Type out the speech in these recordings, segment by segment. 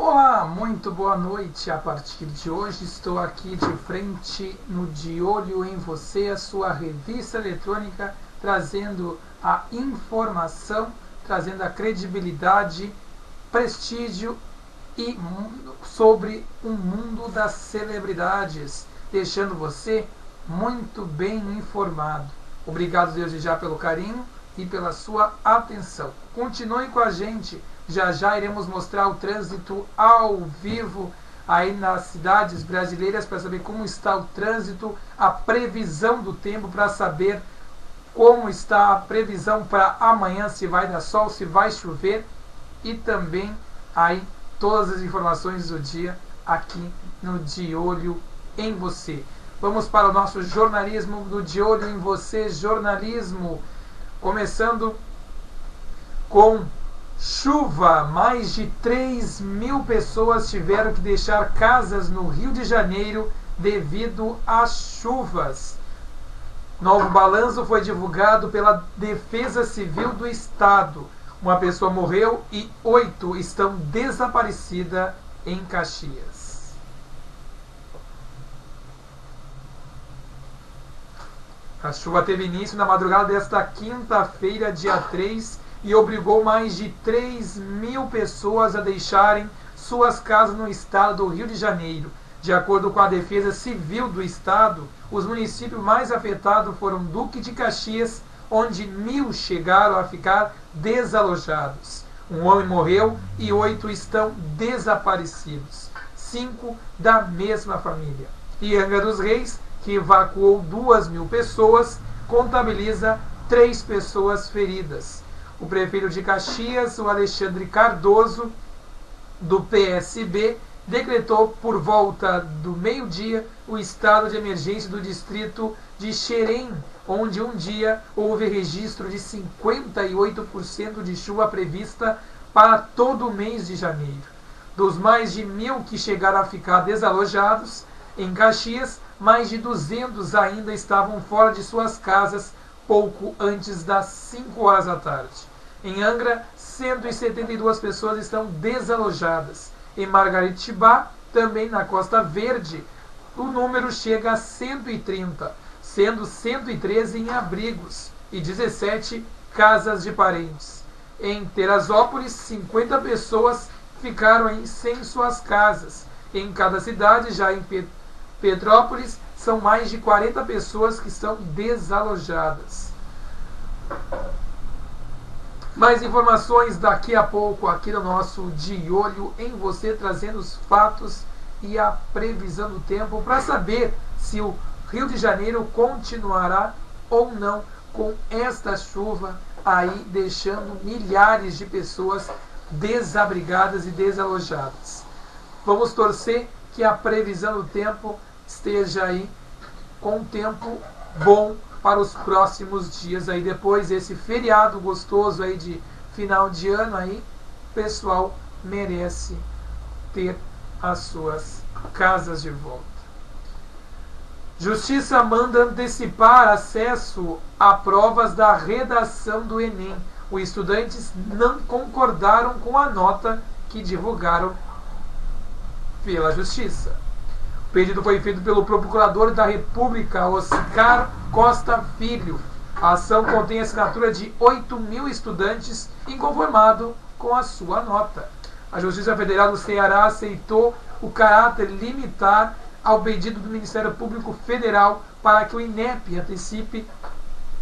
Olá, muito boa noite. A partir de hoje estou aqui de frente no De Olho em Você, a sua revista eletrônica, trazendo a informação, trazendo a credibilidade, prestígio e sobre o mundo das celebridades, deixando você muito bem informado. Obrigado desde já pelo carinho e pela sua atenção. Continue com a gente. Já já iremos mostrar o trânsito ao vivo aí nas cidades brasileiras para saber como está o trânsito, a previsão do tempo para saber como está a previsão para amanhã, se vai dar sol, se vai chover, e também aí todas as informações do dia aqui no De Olho em Você. Vamos para o nosso jornalismo do De Olho em Você, jornalismo, começando com chuva. Mais de 3.000 pessoas tiveram que deixar casas no Rio de Janeiro devido às chuvas. Novo balanço foi divulgado pela Defesa Civil do Estado. Uma pessoa morreu e 8 estão desaparecidas em Caxias. A chuva teve início na madrugada desta quinta-feira, dia 3, e obrigou mais de 3.000 pessoas a deixarem suas casas no estado do Rio de Janeiro. De acordo com a Defesa Civil do Estado, os municípios mais afetados foram Duque de Caxias, onde 1.000 chegaram a ficar desalojados. Um homem morreu e 8 estão desaparecidos, 5 da mesma família. E Angra dos Reis, que evacuou 2.000 pessoas, contabiliza 3 pessoas feridas. O prefeito de Caxias, o Alexandre Cardoso, do PSB, decretou por volta do meio-dia o estado de emergência do distrito de Xerém, onde um dia houve registro de 58% de chuva prevista para todo o mês de janeiro. Dos mais de 1.000 que chegaram a ficar desalojados em Caxias, mais de 200 ainda estavam fora de suas casas pouco antes das 5 horas da tarde. Em Angra, 172 pessoas estão desalojadas. Em Margaritibá, também na Costa Verde, o número chega a 130, sendo 113 em abrigos e 17 casas de parentes. Em Teresópolis, 50 pessoas ficaram sem suas casas. Em cada cidade, já em Petrópolis, são mais de 40 pessoas que estão desalojadas. Mais informações daqui a pouco aqui no nosso De Olho em Você, trazendo os fatos e a previsão do tempo para saber se o Rio de Janeiro continuará ou não com esta chuva aí, deixando milhares de pessoas desabrigadas e desalojadas. Vamos torcer que a previsão do tempo esteja aí com tempo bom para os próximos dias aí, depois desse feriado gostoso aí de final de ano aí, o pessoal merece ter as suas casas de volta. Justiça manda antecipar acesso a provas da redação do Enem. Os estudantes não concordaram com a nota que divulgaram pela Justiça. O pedido foi feito pelo Procurador da República, Oscar Costa Filho. A ação contém a assinatura de 8.000 estudantes inconformados com a sua nota. A Justiça Federal do Ceará aceitou o caráter limitar ao pedido do Ministério Público Federal para que o INEP antecipe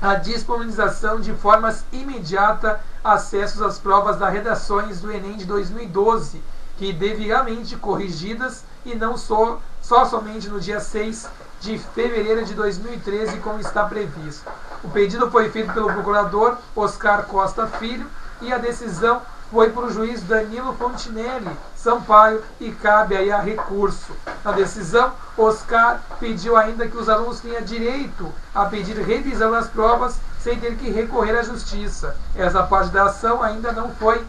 a disponibilização de formas imediata acessos às provas das redações do Enem de 2012, que devidamente corrigidas e não somente no dia 6 de fevereiro de 2013, como está previsto. O pedido foi feito pelo procurador Oscar Costa Filho e a decisão foi para o juiz Danilo Fontinelli Sampaio e cabe aí a recurso. Na decisão, Oscar pediu ainda que os alunos tenham direito a pedir revisão das provas sem ter que recorrer à justiça. Essa parte da ação ainda não foi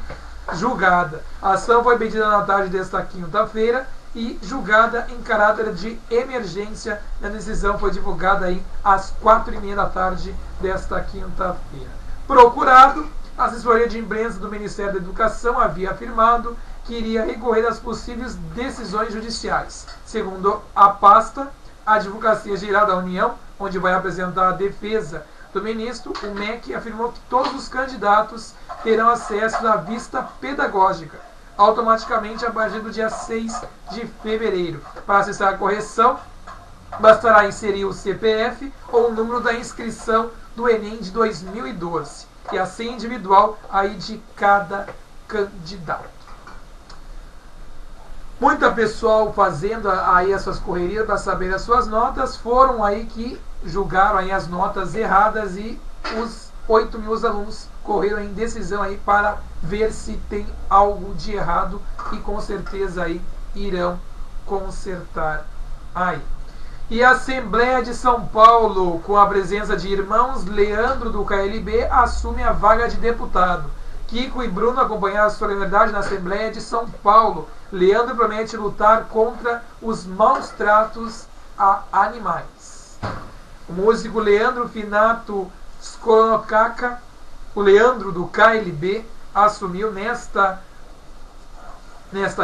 julgada. A ação foi pedida na tarde desta quinta-feira e julgada em caráter de emergência. A decisão foi divulgada aí às 4h30 da tarde desta quinta-feira. Procurado, a assessoria de imprensa do Ministério da Educação havia afirmado que iria recorrer às possíveis decisões judiciais. Segundo a pasta, a Advocacia Geral da União, onde vai apresentar a defesa do ministro, o MEC afirmou que todos os candidatos terão acesso à vista pedagógica, automaticamente a partir do dia 6 de fevereiro. Para acessar a correção, bastará inserir o CPF ou o número da inscrição do Enem de 2012 e a senha individual aí de cada candidato. Muita pessoal fazendo aí as suas correrias para saber as suas notas, foram aí que julgaram aí as notas erradas e os 8.000 alunos correram em decisão aí para ver se tem algo de errado e com certeza aí irão consertar aí. E a Assembleia de São Paulo, com a presença de irmãos Leandro do KLB, assume a vaga de deputado. Kiko e Bruno acompanharam a solenidade na Assembleia de São Paulo. Leandro promete lutar contra os maus tratos a animais. O músico Leandro Finato Skolokaka, o Leandro do KLB, assumiu nesta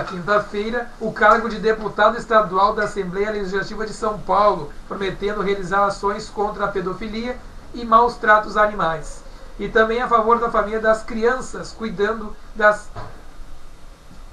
quinta-feira o cargo de deputado estadual da Assembleia Legislativa de São Paulo, prometendo realizar ações contra a pedofilia e maus tratos a animais. E também a favor da família das crianças, cuidando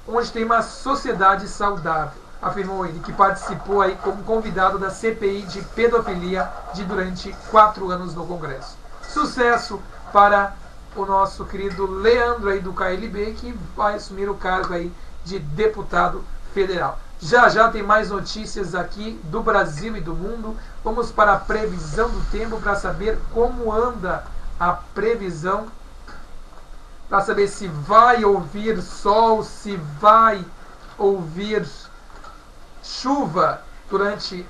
onde tem uma sociedade saudável. Afirmou ele, que participou aí como convidado da CPI de pedofilia durante 4 anos no Congresso. Sucesso para o nosso querido Leandro aí do KLB, que vai assumir o cargo aí de deputado federal. Já já tem mais notícias aqui do Brasil e do mundo. Vamos para a previsão do tempo para saber como anda a previsão, para saber se vai ouvir sol, se vai ouvir chuva durante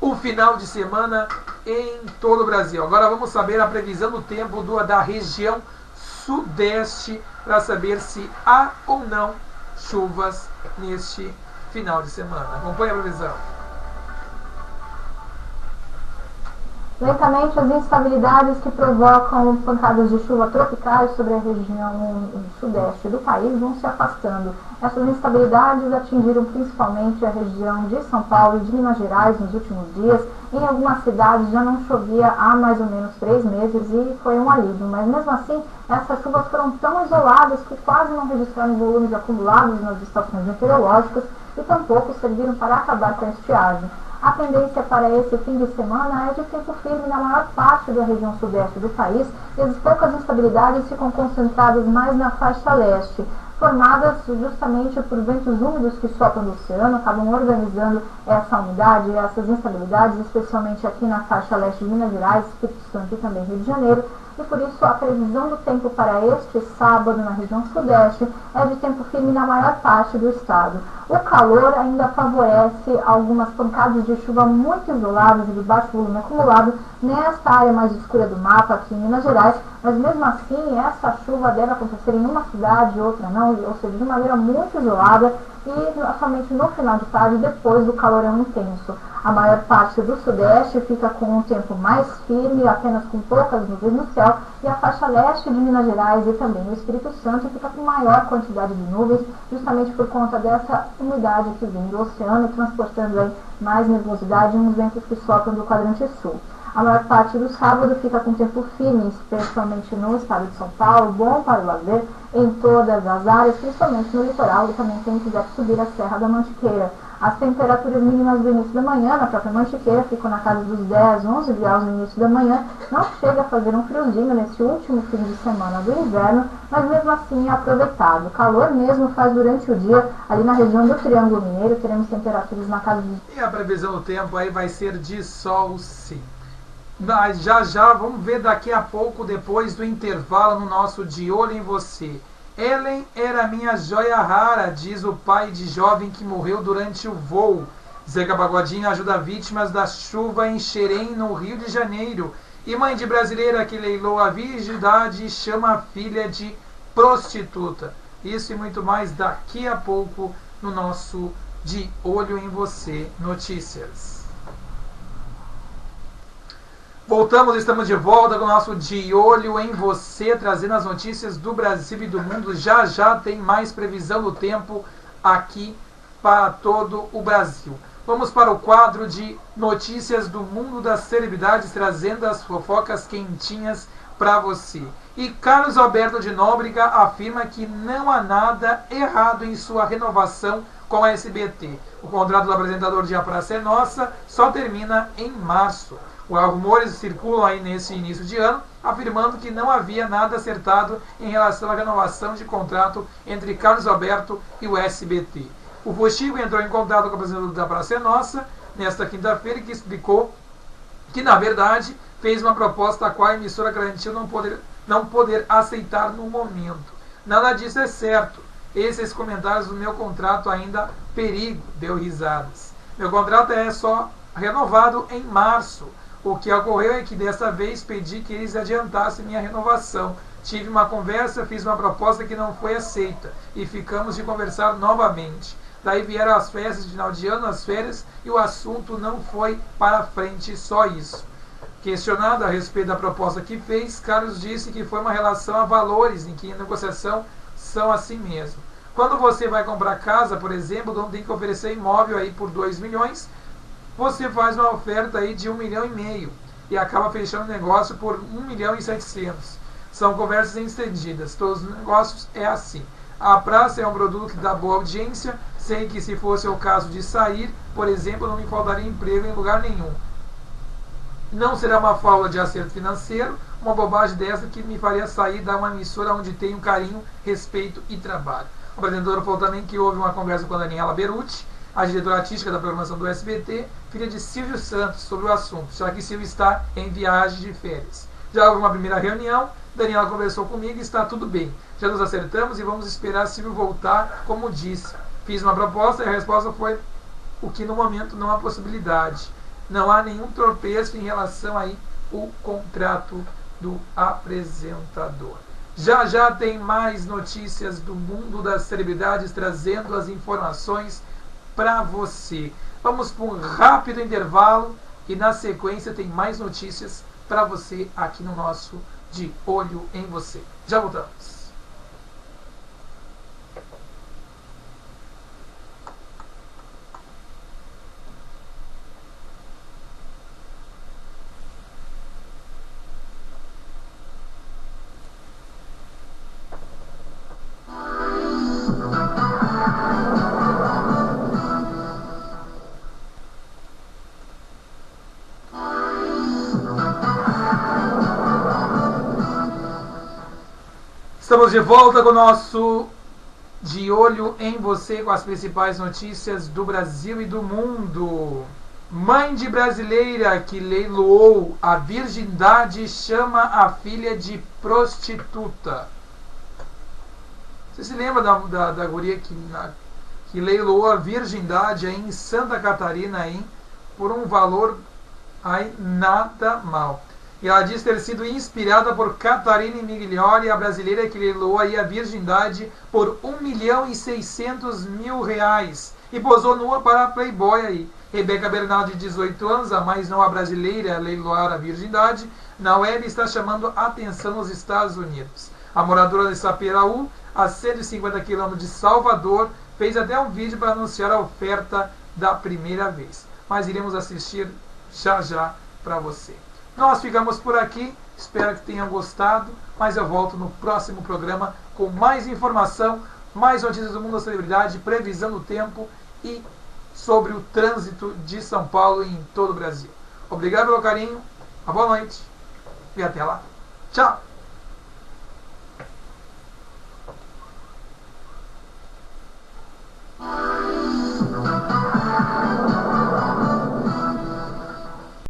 o final de semana em todo o Brasil. Agora vamos saber a previsão do tempo da região sudeste, para saber se há ou não chuvas neste final de semana. Acompanhe a previsão. Lentamente, as instabilidades que provocam pancadas de chuva tropicais sobre a região sudeste do país vão se afastando. Essas instabilidades atingiram principalmente a região de São Paulo e de Minas Gerais nos últimos dias. Em algumas cidades já não chovia há mais ou menos 3 meses e foi um alívio, mas mesmo assim essas chuvas foram tão isoladas que quase não registraram volumes acumulados nas estações meteorológicas e tampouco serviram para acabar com a estiagem. A tendência para esse fim de semana é de tempo firme na maior parte da região sudeste do país e as poucas instabilidades ficam concentradas mais na faixa leste, formadas justamente por ventos úmidos que sopram do oceano, acabam organizando essa umidade, essas instabilidades, especialmente aqui na faixa leste de Minas Gerais, Espírito Santo e também Rio de Janeiro. E por isso a previsão do tempo para este sábado na região sudeste é de tempo firme na maior parte do estado. O calor ainda favorece algumas pancadas de chuva muito isoladas e de baixo volume acumulado nesta área mais escura do mapa aqui em Minas Gerais, mas mesmo assim essa chuva deve acontecer em uma cidade e outra não, ou seja, de maneira muito isolada e somente no final de tarde, depois do calorão intenso. A maior parte do sudeste fica com um tempo mais firme, apenas com poucas nuvens no céu, e a faixa leste de Minas Gerais e também o Espírito Santo fica com maior quantidade de nuvens, justamente por conta dessa umidade que vem do oceano, transportando aí mais nebulosidade e uns ventos que sopram do quadrante sul. A maior parte do sábado fica com tempo firme, especialmente no estado de São Paulo, bom para o lazer em todas as áreas, principalmente no litoral e também quem quiser subir a Serra da Mantiqueira. As temperaturas mínimas do início da manhã na própria Mantiqueira ficam na casa dos 10, 11 graus no início da manhã. Não chega a fazer um friozinho nesse último fim de semana do inverno, mas mesmo assim é aproveitável. O calor mesmo faz durante o dia, ali na região do Triângulo Mineiro, teremos temperaturas na casa dos... E a previsão do tempo aí vai ser de sol, sim. Mas já vamos ver daqui a pouco, depois do intervalo, no nosso De Olho em Você. Ellen era minha joia rara, diz o pai de jovem que morreu durante o voo. Zeca Pagodinho ajuda vítimas da chuva em Xerém, no Rio de Janeiro. E mãe de brasileira que leilou a virgindade e chama a filha de prostituta. Isso e muito mais daqui a pouco no nosso De Olho em Você Notícias. Voltamos, estamos de volta com o nosso De Olho em Você, trazendo as notícias do Brasil e do mundo. Já tem mais previsão do tempo aqui para todo o Brasil. Vamos para o quadro de notícias do mundo das celebridades, trazendo as fofocas quentinhas para você. E Carlos Alberto de Nóbrega afirma que não há nada errado em sua renovação com a SBT. O contrato do apresentador de A Praça é Nossa só termina em março. Os rumores circulam aí nesse início de ano, afirmando que não havia nada acertado em relação à renovação de contrato entre Carlos Alberto e o SBT. O Fuxico entrou em contato com o apresentador da Praça é Nossa nesta quinta-feira, que explicou que, na verdade, fez uma proposta a qual a emissora garantiu não poder aceitar no momento. Nada disso é certo. Esses comentários do meu contrato ainda perigo, deu risadas. Meu contrato é só renovado em março. O que ocorreu é que desta vez pedi que eles adiantassem minha renovação. Tive uma conversa, fiz uma proposta que não foi aceita e ficamos de conversar novamente. Daí vieram as festas de final de ano, as férias, e o assunto não foi para frente, só isso. Questionado a respeito da proposta que fez, Carlos disse que foi uma relação a valores, em que a negociação são assim mesmo. Quando você vai comprar casa, por exemplo, não tem que oferecer imóvel aí por 2 milhões, você faz uma oferta aí de 1,5 milhão e acaba fechando o negócio por 1,7 milhão. São conversas estendidas, todos os negócios é assim. A praça é um produto que dá boa audiência, sei que se fosse o caso de sair, por exemplo, não me faltaria emprego em lugar nenhum. Não será uma falta de acerto financeiro, uma bobagem dessa que me faria sair da uma emissora onde tenho carinho, respeito e trabalho. O apresentador falou também que houve uma conversa com a Daniela Beruti, a diretora artística da programação do SBT, filha de Silvio Santos, sobre o assunto, já que Silvio está em viagem de férias. Já houve uma primeira reunião, Daniela conversou comigo e está tudo bem. Já nos acertamos e vamos esperar Silvio voltar, como disse. Fiz uma proposta e a resposta foi o que no momento não há possibilidade. Não há nenhum tropeço em relação aí ao contrato do apresentador. Já já tem mais notícias do mundo das celebridades, trazendo as informações para você. Vamos para um rápido intervalo e na sequência tem mais notícias para você aqui no nosso De Olho em Você. Já voltamos. Estamos de volta com o nosso De Olho em Você, com as principais notícias do Brasil e do mundo. Mãe de brasileira que leiloou a virgindade chama a filha de prostituta. Você se lembra da guria que leiloou a virgindade aí em Santa Catarina aí, por um valor aí nada mal. E ela diz ter sido inspirada por Catarina Migliori, a brasileira que leiloou aí a virgindade por R$1.600.000 e posou nua para a Playboy aí. Rebeca Bernal, de 18 anos, a mais nova brasileira a leiloar a virgindade, na web está chamando atenção nos Estados Unidos. A moradora de Sapiraú, a 150 km de Salvador, fez até um vídeo para anunciar a oferta da primeira vez. Mas iremos assistir já já para você. Nós ficamos por aqui, espero que tenham gostado, mas eu volto no próximo programa com mais informação, mais notícias do mundo da celebridade, previsão do tempo e sobre o trânsito de São Paulo e em todo o Brasil. Obrigado pelo carinho, uma boa noite e até lá. Tchau!